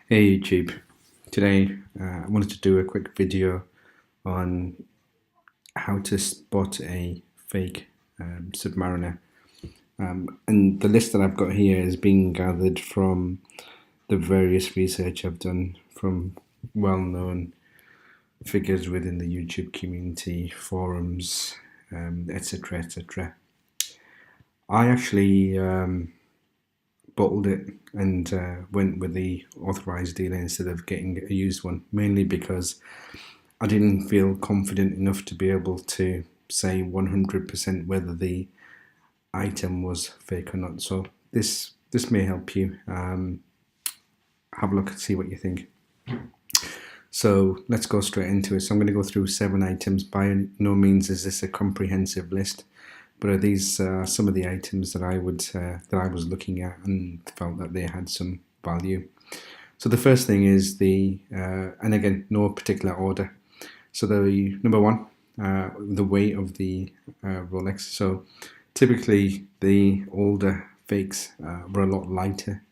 Hey YouTube, today I wanted to do a quick video on how to spot a fake Submariner. And the list that I've got here is being gathered from the various research I've done from well-known figures within the YouTube community, forums, etc. etc. I actually bottled it and went with the authorized dealer instead of getting a used one, mainly because I didn't feel confident enough to be able to say 100% whether the item was fake or not. So this may help you. Have a look and see what you think. So let's go straight into it. So I'm going to go through 7 items. By no means is this a comprehensive list, but are these some of the items that I was looking at and felt that they had some value. So the first thing is and again, no particular order. So the number one, the weight of the Rolex. So typically the older fakes were a lot lighter.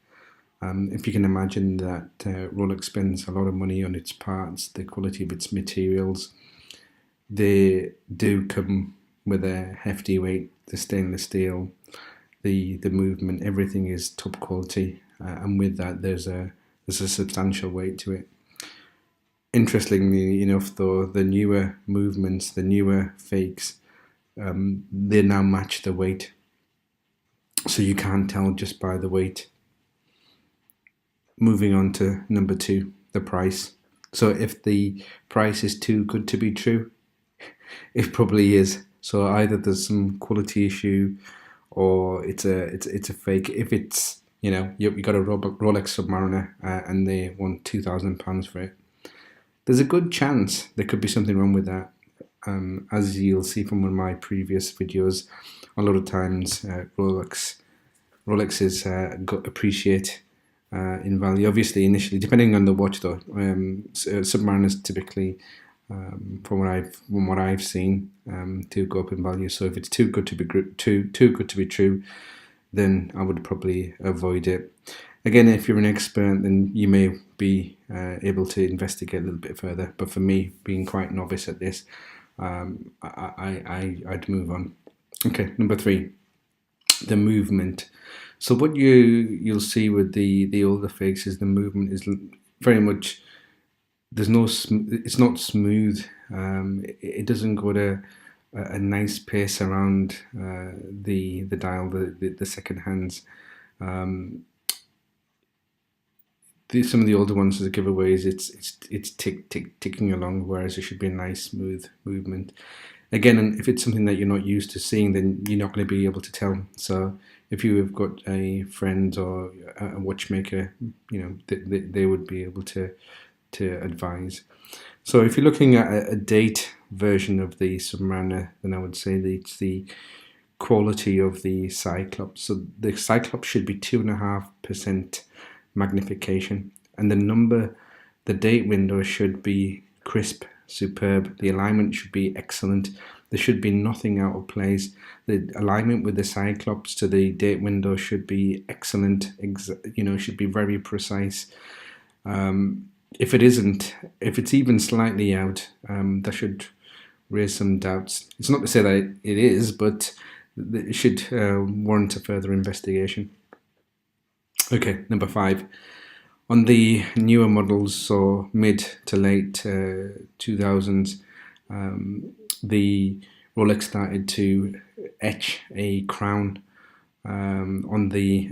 If you can imagine that Rolex spends a lot of money on its parts, the quality of its materials, they do come with a hefty weight. The stainless steel, the movement, everything is top quality, and with that there's a substantial weight to it. Interestingly enough, though, the newer movements, the newer fakes, they now match the weight, so you can't tell just by the weight. Moving on to number 2, the price. So if the price is too good to be true, it probably is. So either there's some quality issue, or it's a fake. If it's you got a Rolex Submariner and they want £2,000 for it, there's a good chance there could be something wrong with that. As you'll see from one of my previous videos, a lot of times Rolexes appreciate in value. Obviously, initially, depending on the watch, though, Submariners typically, from what I've seen, do go up in value. So if it's too good to be true, then I would probably avoid it. Again, if you're an expert, then you may be able to investigate a little bit further. But for me, being quite novice at this, I'd move on. Okay, number 3, the movement. So what you'll see with the older fakes is the movement is very much, it's not smooth. It doesn't go at a nice pace around the dial, the second hands. Some of the older ones as giveaways, it's ticking along, whereas it should be a nice smooth movement. Again, if it's something that you're not used to seeing, then you're not going to be able to tell. So if you have got a friend or a watchmaker, they would be able to advise. So if you're looking at a date version of the Submariner, then I would say it's the quality of the Cyclops. So the Cyclops should be 2.5% magnification, and the date window should be crisp, superb. The alignment should be excellent. There should be nothing out of place. The alignment with the Cyclops to the date window should be excellent. Should be very precise. If it isn't, if it's even slightly out, that should raise some doubts. It's not to say that it is, but it should warrant a further investigation. Okay, number 5. On the newer models, so mid to late 2000s, the Rolex started to etch a crown on the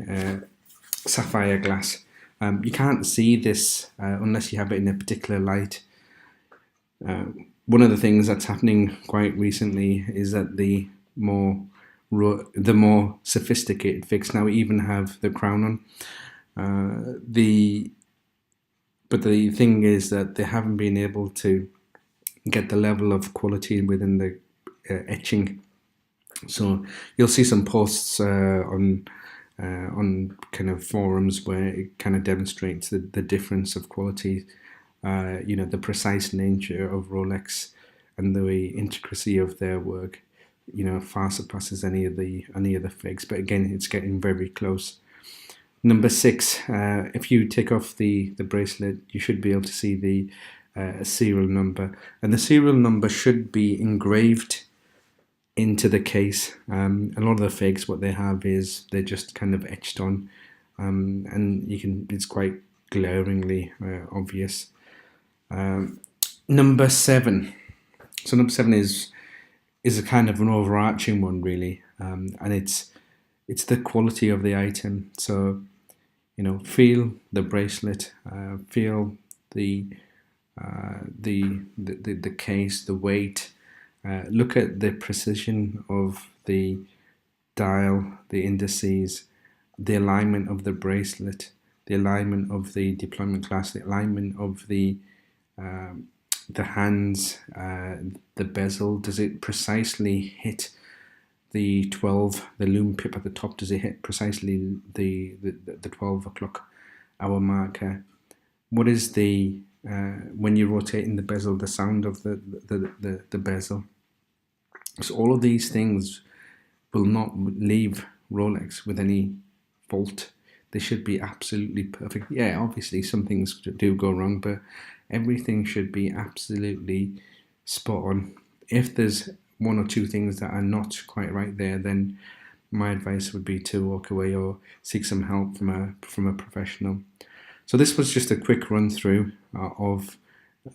sapphire glass. You can't see this unless you have it in a particular light. One of the things that's happening quite recently is that the more sophisticated fakes now even have the crown on. But the thing is that they haven't been able to get the level of quality within the etching. So you'll see some posts on kind of forums where it kind of demonstrates the difference of quality. The precise nature of Rolex and the intricacy of their work, far surpasses any of the fakes. But again, it's getting very close. Number 6, if you take off the bracelet, you should be able to see the serial number, and the serial number should be engraved into the case. A lot of the fakes, what they have is they're just kind of etched on, and it's quite glaringly obvious. Number 7. So number 7 is a kind of an overarching one, really, and it's the quality of the item. So, feel the bracelet, feel the case, the weight. Look at the precision of the dial, the indices, the alignment of the bracelet, the alignment of the deployment glass, the alignment of the hands, the bezel. Does it precisely hit the 12, the lume pip at the top? Does it hit precisely the 12 o'clock hour marker? What is the when you're rotating the bezel, the sound of the bezel? So all of these things will not leave Rolex with any fault. They should be absolutely perfect. Yeah, obviously some things do go wrong, but everything should be absolutely spot on. If there's one or two things that are not quite right there, then my advice would be to walk away or seek some help from a professional. So this was just a quick run through of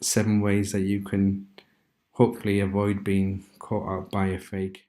7 ways that you can hopefully avoid being caught out by a fake.